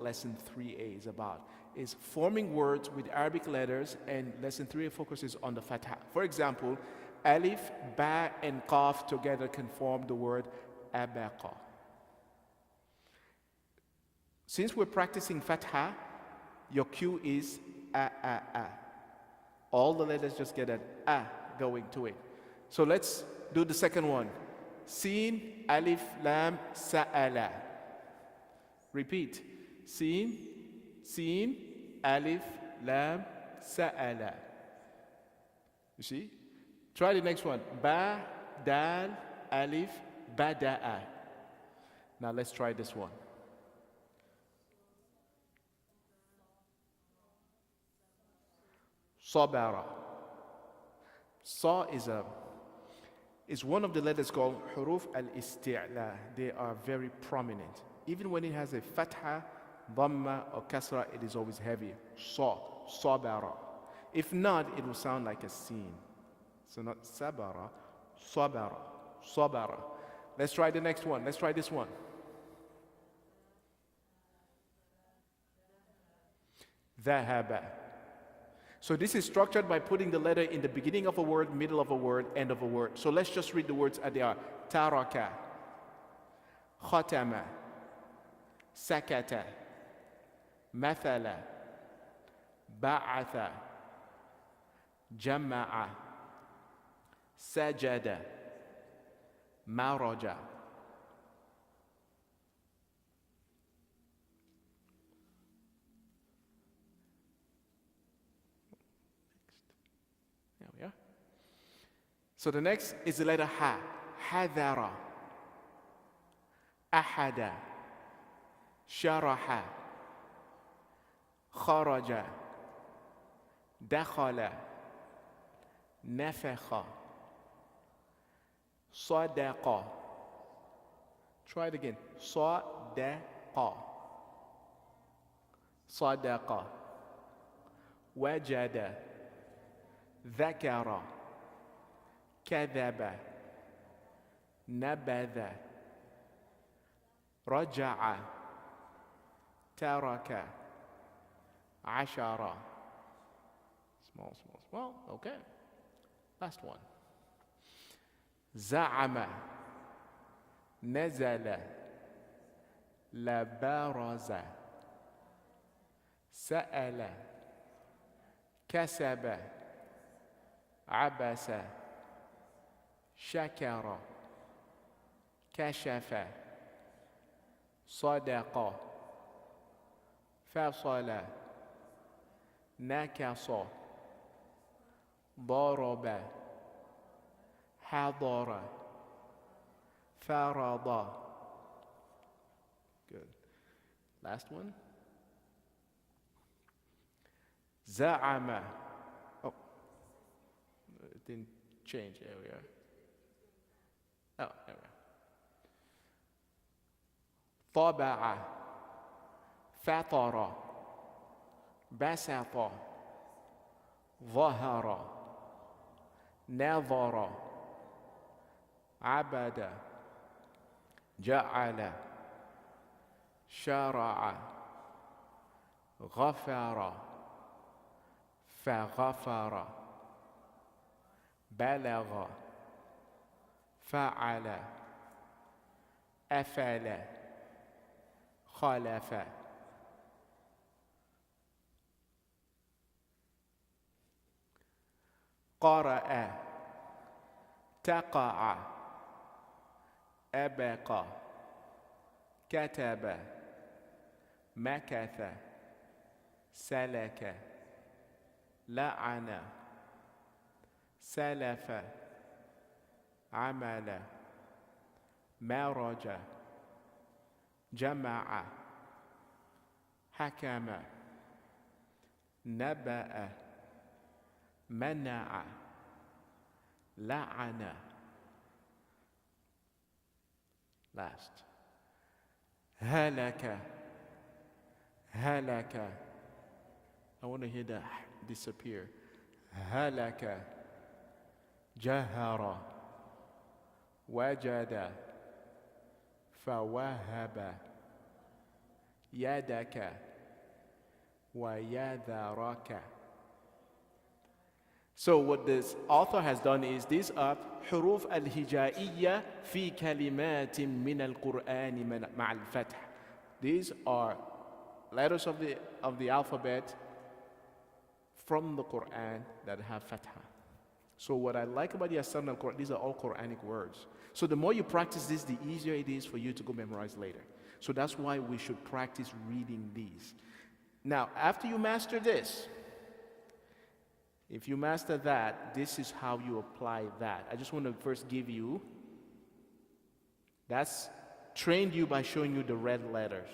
lesson 3A is about, is forming words with Arabic letters, and lesson 3A focuses on the fatha. For example, alif, ba, and qaf together can form the word abaqa. Since we're practicing fatha, your cue is a. All the letters just get an a going to it. So let's do the second one. Sin, alif, lam, sa'ala. Repeat. Sin, alif, lam, sa'ala. You see? Try the next one. Ba, dal, alif, bada'a. Now let's try this one. Sabara. Sa is one of the letters called huruf al-isti'la. They are very prominent. Even when it has a fatha, dhamma, or kasra, it is always heavy. Sa, sabara. If not, it will sound like a sin. So not sabara, sabara, sabara. Let's try the next one. Let's try this one. Dhahaba. So this is structured by putting the letter in the beginning of a word, middle of a word, end of a word. So let's just read the words as they are. Taraka, khatama, sakata, mathala, ba'atha, jama'a, sajada, maraja. There we are. So the next is the letter ha. Hadara, ahada, sharaha, kharaja, dakhala, nafakha, sadaqa. Try it again. Sadaqa, sadaqa, wajada, ذكر, كذب, نبذ, رجع, ترك, عشر. Small. Okay. Last one. زعم, نزل, لبرز, سأل, كسب, عبس, شكر, كشف, صدق, فصل, نكص, ضرب, حضر, فرض. Good. Last one. زعم. Oh, it didn't change. There we are. Oh, there we are. طبع, فطر, بسط, ظهر, نظر, عبد, جعل, شرع, غفر, فغفر, بلغ, فعل, أفل, خلف. قرأ, تقع, أبق, كتب, مكث, سلك, لعن, سلف, عمل, مرج, جمع, حكم, نبأ, منع, لعن. Last. هلك, هلك. I want to hear that disappear. هلك, جهر, وجد, فوهب, يدك ويذرك. So what this author has done is these are حروف الهجائية في كلمات من القرآن مع الفتح. These are letters of the alphabet from the Quran that have fatha. So what I like about the Asr al-Quran, these are all Quranic words. So the more you practice this, the easier it is for you to go memorize later. So that's why we should practice reading these. Now, after you master this, if you master that, this is how you apply that. I just want to first give you, that's trained you by showing you the red letters.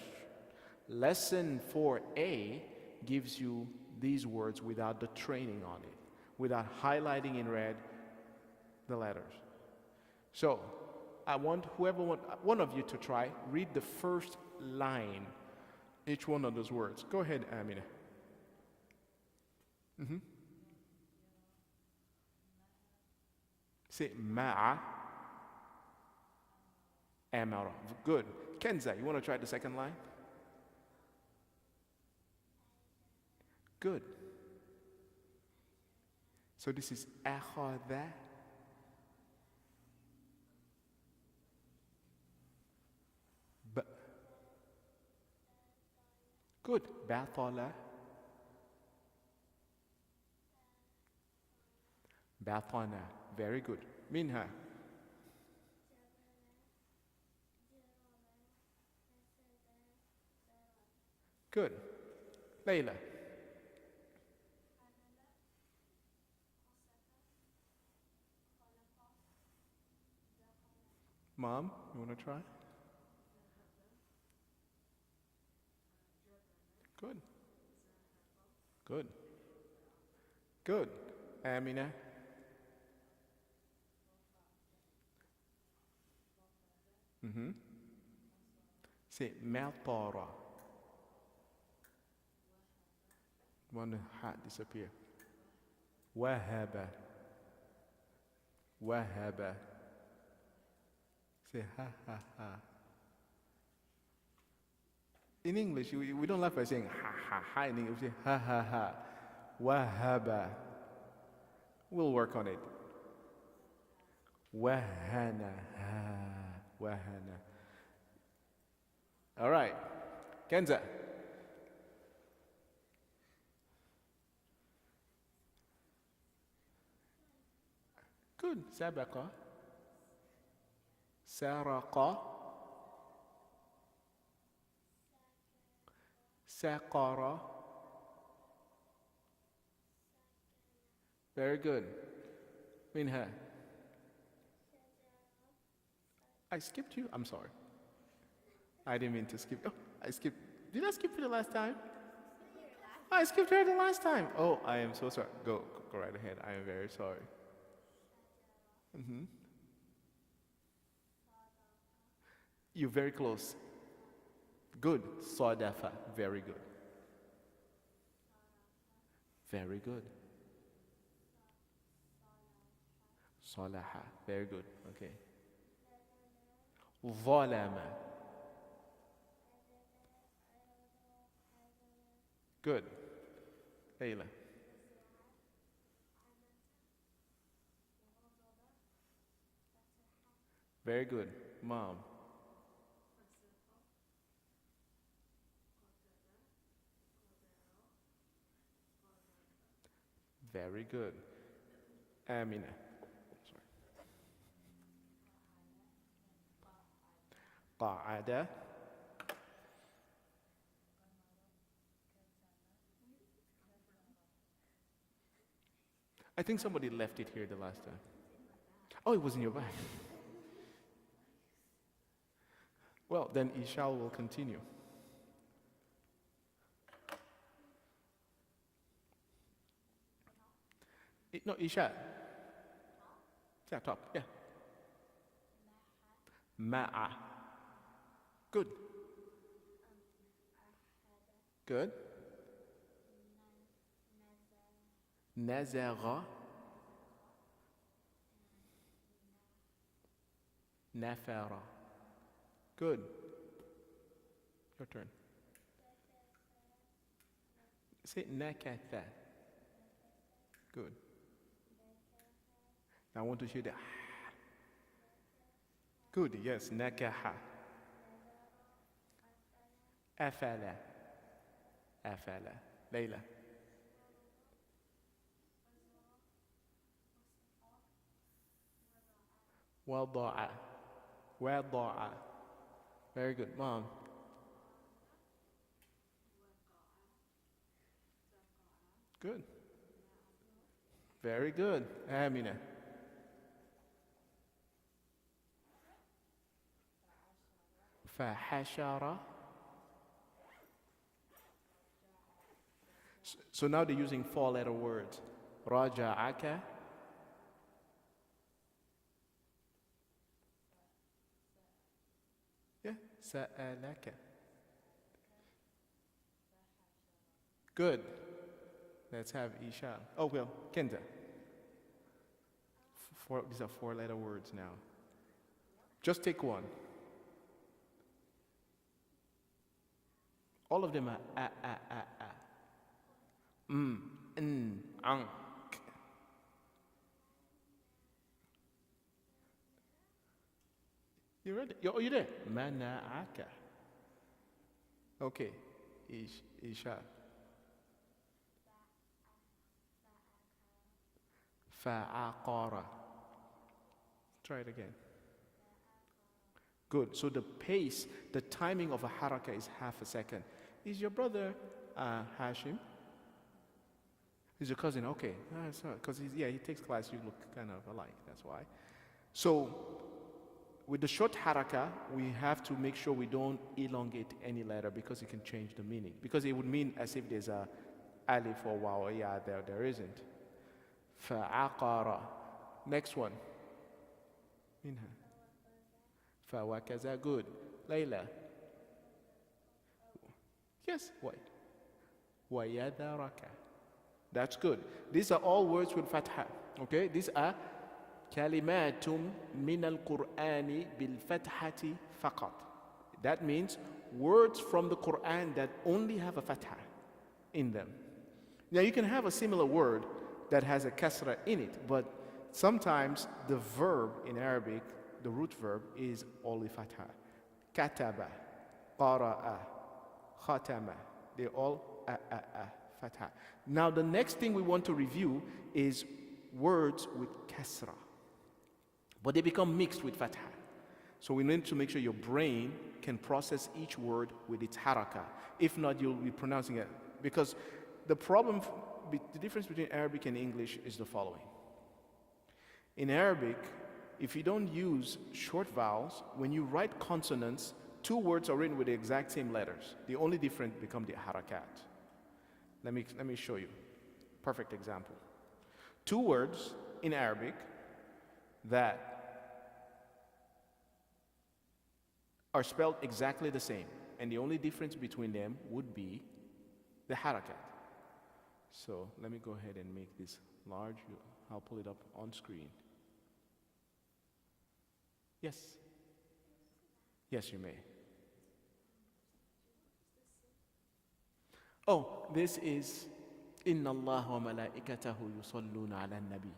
Lesson 4A gives you these words without the training on it, without highlighting in red the letters. So I want one of you to try, read the first line, each one of those words. Go ahead, Amina. Say ma'a amara. Good. Kenza, you want to try the second line? Good. So this is akhadha. Good. Batala. Batana. Very good. Minha. Good. Layla. Mom, you want to try? Good. Good. Good. Amina. Say Maltara. One hat disappear. Wahaba. Wahaba. Say ha ha ha. In English, we don't laugh by saying ha ha ha. In English, we say ha ha ha. Wahaba. We'll work on it. Wahana. Wahana. All right. Kenza. Good. Sabaqa. Saraqa. Saqara. Very good. Minha. I skipped you. I'm sorry. I didn't mean to skip. Oh, I skipped. Did I skip you the last time? I skipped her the last time. Oh, I am so sorry. Go right ahead. I am very sorry. You're very close. Good. Sadafa. Very good. Very good. Salaha. Very good. Okay. Zalama. Good. Layla. Very good. Mom. Very good. Amina. Sorry. Qa'ada. I think somebody left it here the last time. Oh, it was in your bag. Well, then Ishal will continue. No, Isha. Yeah, top. Yeah. Ma'a. Good. Good. Nazara. Nafara. Good. Your turn. Say nakatha. Good. Now I want to hear the good, yes, nakaha. Afala. Afala. Layla. Wada'a. Wada'a. Very good, Mom. Good. Very good. Amina. Fahashara. So now they're using four-letter words. Raja'aka. Yeah. Sa'alaka. Good. Let's have Isha. Oh, well, Kenda. These are four-letter words now. Just take one. All of them are a. Ank. You ready? You there? Mana'aka. Okay. Isha. Fa'aqara. Try it again. Good. So the pace, the timing of a haraka is half a second. Is your brother Hashim? He's your cousin. Okay. Because he takes class. You look kind of alike. That's why. So with the short haraka, we have to make sure we don't elongate any letter because it can change the meaning. Because it would mean as if there's a alif or waw. Yeah, there isn't. Fa'aqara. Next one. Minha. Fawakaza. Good. Layla. Yes. Why? Wayadaraka. That's good. These are all words with fatha. Okay? These are kalimatum min al-Qur'ani bil fathati faqat. That means words from the Quran that only have a fatha in them. Now you can have a similar word that has a kasra in it, but sometimes the verb in Arabic, the root verb, is only fatha. Kataba, qara'a, khatama. They're all fatha. Now the next thing we want to review is words with kasra. But they become mixed with fatha. So we need to make sure your brain can process each word with its haraka. If not, you'll be pronouncing it. Because the difference between Arabic and English is the following. In Arabic, if you don't use short vowels, when you write consonants, two words are written with the exact same letters. The only difference become the harakat. Let me show you. Perfect example. Two words in Arabic that are spelled exactly the same, and the only difference between them would be the harakat. So let me go ahead and make this large. I'll pull it up on screen. Yes. Yes, you may. Oh, this is Inna Allah wa malaikatahu yusalluna ala nabi.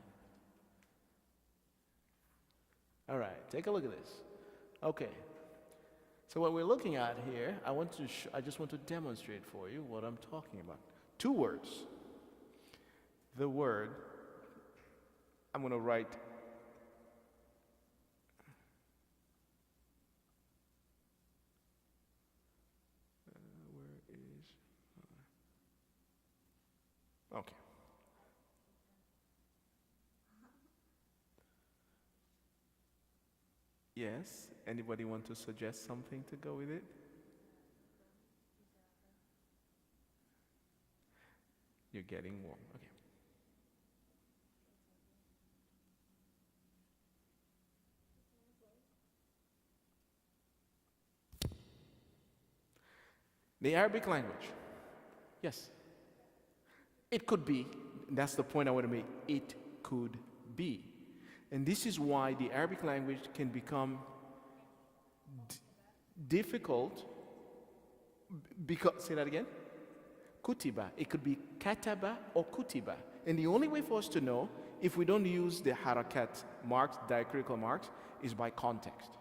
All right, take a look at this. Okay. So what we're looking at here, I just want to demonstrate for you what I'm talking about. Two words. The word, I'm going to write okay. Yes. Anybody want to suggest something to go with it? You're getting warm. Okay. The Arabic language. Yes. It could be. That's the point I want to make. It could be. And this is why the Arabic language can become difficult because, say that again? Kutiba. It could be kataba or kutiba. And the only way for us to know if we don't use the harakat marks, diacritical marks, is by context.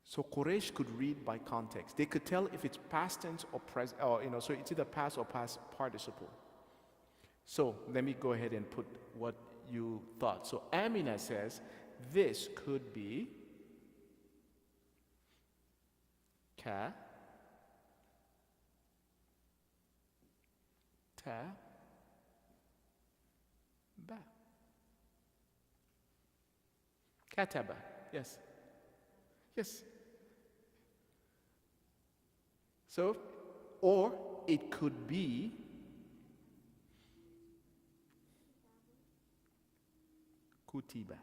So Quraysh could read by context. They could tell if it's past tense or present, or so it's either past or past participle. So let me go ahead and put what you thought. So Amina says this could be ka, ta, ba. Kataba. Yes. Yes. So, or it could be kutiba.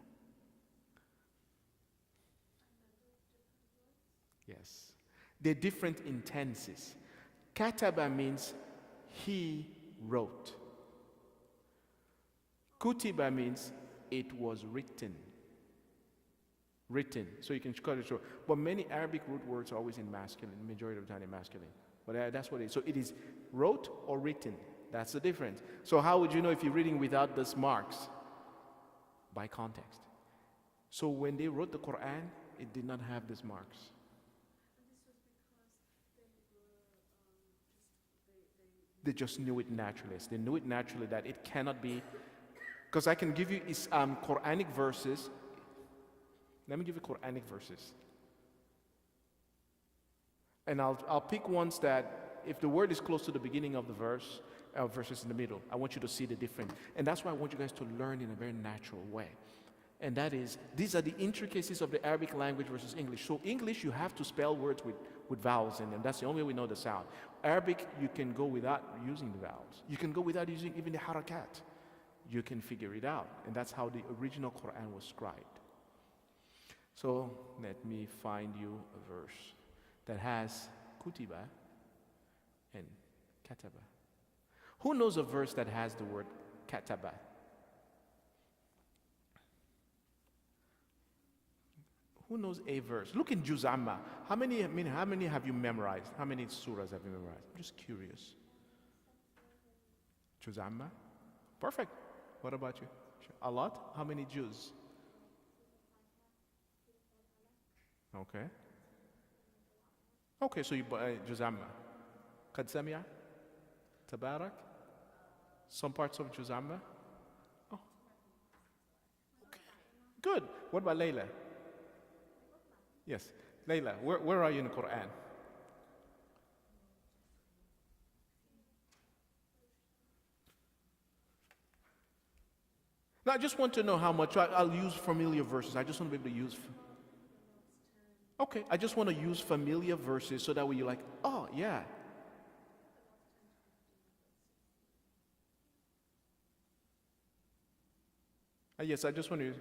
Yes. They're different in tenses. Kataba means he wrote. Kutiba means it was written. Written. So you can cut it short. But many Arabic root words are always in masculine, majority of the time in masculine. But that's what it is. So it is wrote or written. That's the difference. So how would you know if you're reading without these marks? By context. So when they wrote the Quran, it did not have these marks. They just knew it naturally. They knew it naturally that it cannot be, because I can give you Quranic verses. Let me give you Quranic verses. And I'll pick ones that, if the word is close to the beginning of the verse, verses in the middle, I want you to see the difference. And that's why I want you guys to learn in a very natural way. And that is, these are the intricacies of the Arabic language versus English. So English, you have to spell words with vowels in them. That's the only way we know the sound. Arabic, you can go without using the vowels. You can go without using even the harakat. You can figure it out. And that's how the original Quran was scribed. So let me find you a verse that has kutiba and kataba. Who knows a verse that has the word kataba? Who knows a verse? Look in Juz Amma. How many have you memorized? How many surahs have you memorized? I'm just curious. Juz Amma? Perfect. What about you? A lot? How many juz? Okay. Okay, so you Juz Amma. Qad Sami'a? Tabarak? Some parts of Juz Amma? Oh. Okay. Good. What about Layla? Yes. Layla, where are you in the Quran? Now, I just want to know how much. I'll use familiar verses. I just want to be able to use. Okay, I just want to use familiar verses so that way you're like, oh, yeah. Yes, I just want to.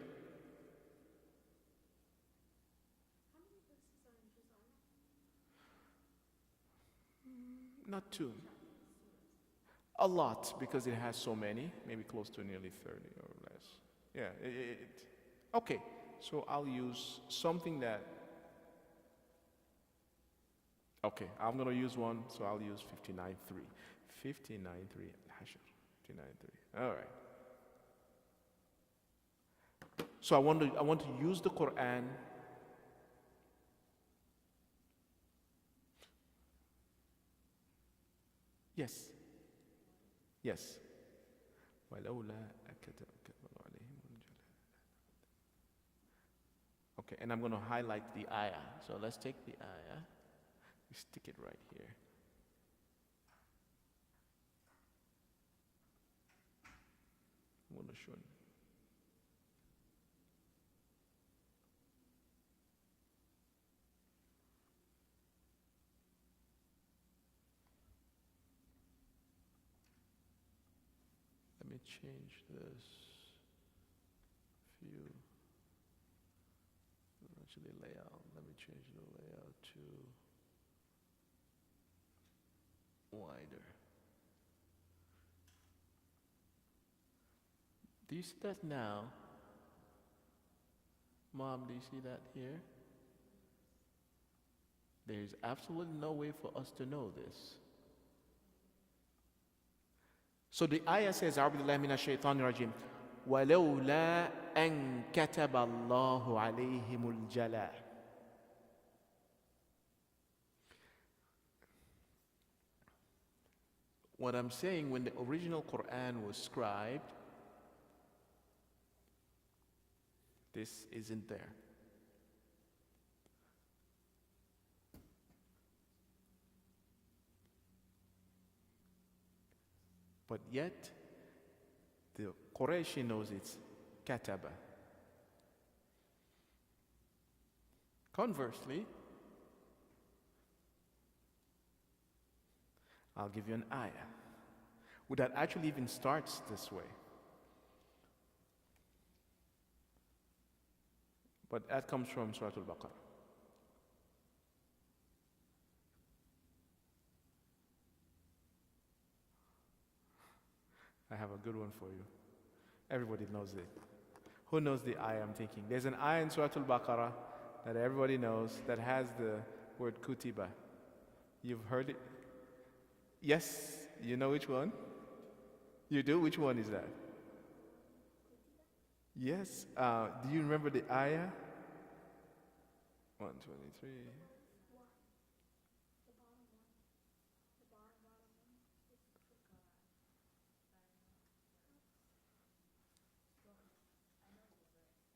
Not too. A lot, because it has so many, maybe close to nearly 30 or less. Yeah, okay, so I'll use something that, okay, I'm going to use one, so I'll use 59.3. 59.3, Hashr, 59.3, all right. So I want to use the Quran. Yes. Yes. Okay, and I'm going to highlight the ayah. So let's take the ayah. We stick it right here. I'm going to show you. Let me change this view. Actually, layout. Let me change the layout to wider. Do you see that now? Mom, do you see that here? There's absolutely no way for us to know this. So the ayah says, أعوذ بالله من الشيطان الرجيم ولولا أن كتب الله عليهم الجلاء. What I'm saying, when the original Quran was scribed, this isn't there. But yet, the Qurayshi knows it's kataba. Conversely, I'll give you an ayah that actually even starts this way. But that comes from Surah Al-Baqarah. I have a good one for you. Everybody knows it. Who knows the ayah I'm thinking? There's an ayah in Surah Al-Baqarah that everybody knows that has the word kutiba. You've heard it? Yes, you know which one? You do? Which one is that? Yes. Do you remember the ayah? 123.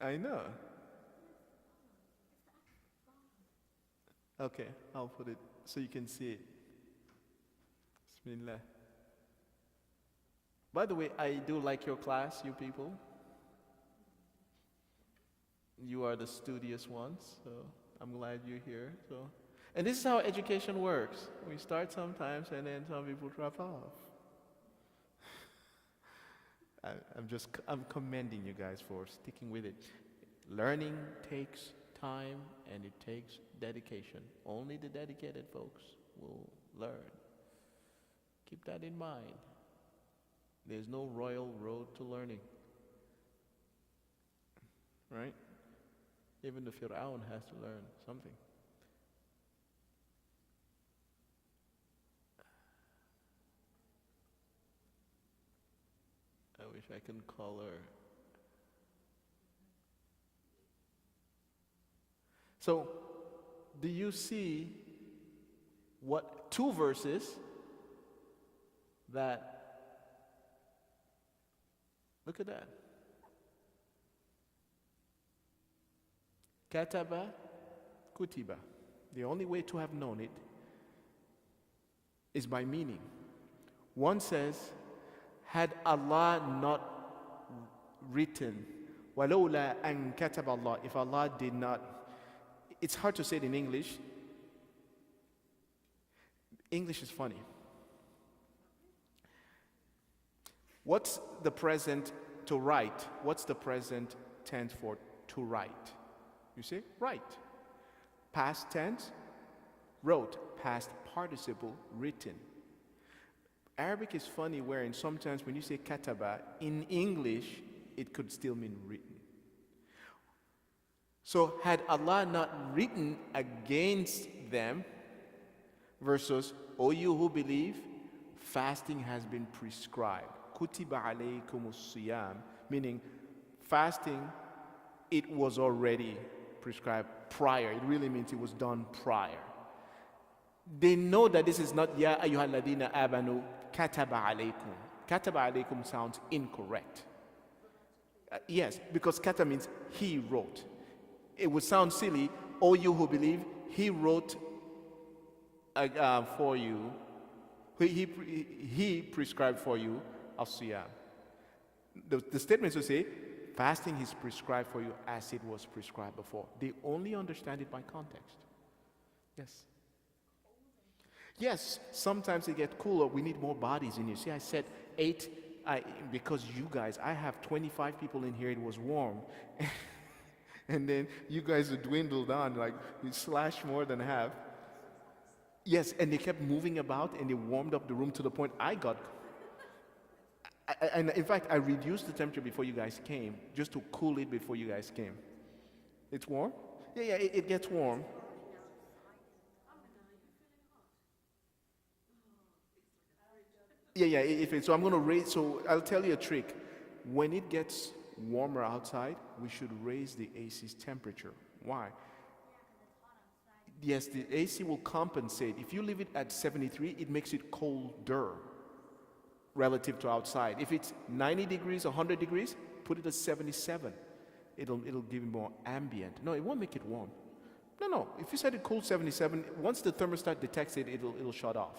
I know. Okay, I'll put it so you can see it. Bismillah. By the way, I do like your class, you people. You are the studious ones, so I'm glad you're here. And this is how education works. We start sometimes, and then some people drop off. I'm commending you guys for sticking with it. Learning takes time and it takes dedication. Only the dedicated folks will learn. Keep that in mind. There's no royal road to learning. Right? Even the Fir'aun has to learn something. I wish I can call her. So, do you see what two verses that, look at that. Kataba, kutiba. The only way to have known it is by meaning. One says, had Allah not written, وَلَوْلَا أَن كَتَبَ Allah, if Allah did not, it's hard to say it in English. English is funny. What's the present to write? What's the present tense for to write? You see? Write. Past tense, wrote. Past participle, written. Arabic is funny wherein sometimes when you say kataba, in English, it could still mean written. So had Allah not written against them, versus, O you who believe, fasting has been prescribed. Kutiba alaykumus siyam, meaning fasting, it was already prescribed prior. It really means it was done prior. They know that this is not Ya ayyuhalladina amanu kataba alaykum. Kataba alaykum sounds incorrect. Yes, because kata means he wrote. It would sound silly, O you who believe, he wrote for you, he prescribed for you as-siyam. The statements will say, fasting is prescribed for you as it was prescribed before. They only understand it by context. Yes. Yes, sometimes they get cooler. We need more bodies in here. See, I said 8, because you guys, I have 25 people in here, it was warm. And then you guys would dwindle down, like you slash more than half. Yes, and they kept moving about and they warmed up the room to the point and in fact, I reduced the temperature before you guys came, just to cool it before you guys came. It's warm? Yeah, it gets warm. Yeah, so I'm going to raise, so I'll tell you a trick. When it gets warmer outside, we should raise the AC's temperature. Why? Yes, the AC will compensate. If you leave it at 73, it makes it colder relative to outside. If it's 90 degrees, 100 degrees, put it at 77. It'll give you more ambient. No, it won't make it warm. No. If you set it cool 77, once the thermostat detects it, it'll shut off.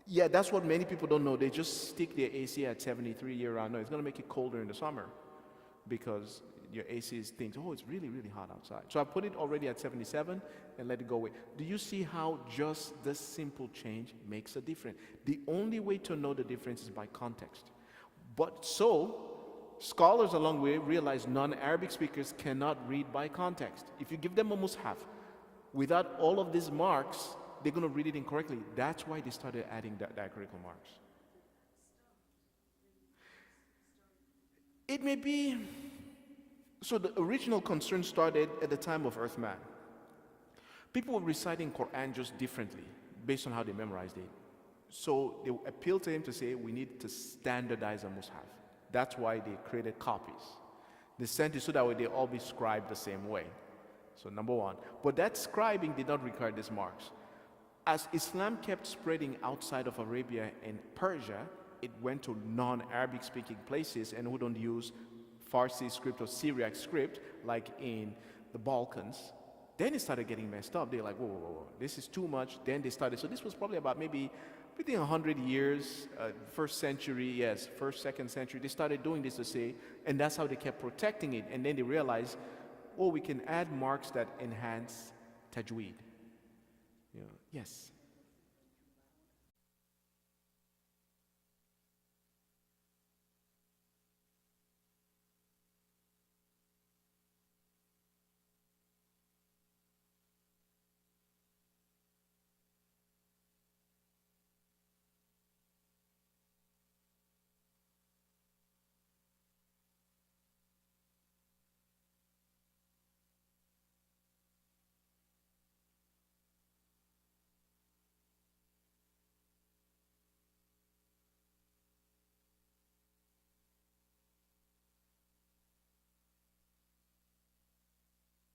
Yeah, that's what many people don't know. They just stick their AC at 73 year round. No, it's going to make it colder in the summer because your AC thinks, oh, it's really, really hot outside. So I put it already at 77 and let it go away. Do you see how just this simple change makes a difference? The only way to know the difference is by context. But so, scholars along the way realize non-Arabic speakers cannot read by context. If you give them a mushaf without all of these marks, they're going to read it incorrectly. That's why they started adding diacritical marks. It may be, so the original concern started at the time of Uthman. People were reciting Quran just differently based on how they memorized it. So they appealed to him to say, we need to standardize a mushaf. That's why they created copies. They sent it so that way they all be scribed the same way. So number one. But that scribing did not require these marks. As Islam kept spreading outside of Arabia and Persia, it went to non-Arabic speaking places and who don't use Farsi script or Syriac script like in the Balkans. Then it started getting messed up. They're like, whoa, this is too much. Then they started, so this was probably about maybe within 100 years, first century, first, second century, they started doing this to say, and that's how they kept protecting it. And then they realized, oh, we can add marks that enhance tajweed. Yes.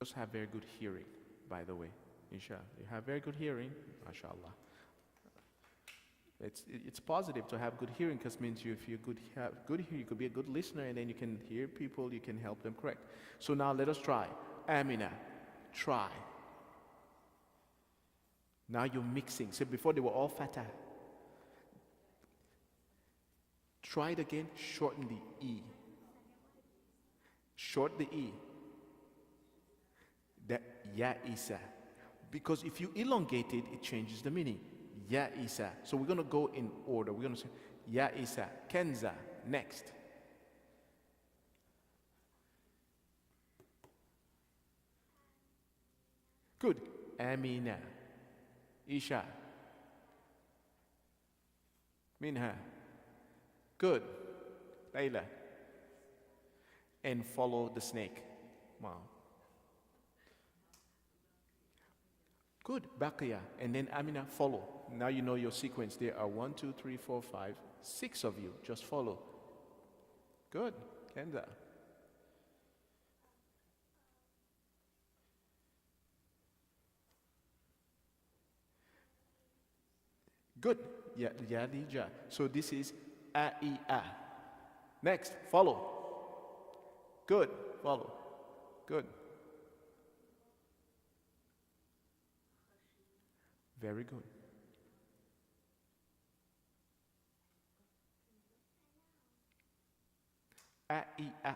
Just have very good hearing, by the way. Inshallah. You have very good hearing, mashallah. It's positive to have good hearing because it means if you have good hearing, you could be a good listener and then you can hear people, you can help them correct. So now let us try. Amina, try. Now you're mixing. So before they were all fatah. Try it again, shorten the E. Short the E. That Ya Isa. Because if you elongate it, it changes the meaning. Ya Isa. So we're going to go in order. We're going to say Ya Isa. Kenza. Next. Good. Amina. Isha. Minha. Good. Layla. And follow the snake. Wow. Good, Baqiya, and then Amina, follow. Now you know your sequence. There are 1, 2, 3, 4, 5, 6 of you. Just follow. Good, Kenza. Good, Yadija. So this is A-I-A. Next, follow. Good, follow. Good. Very good. A-I-A.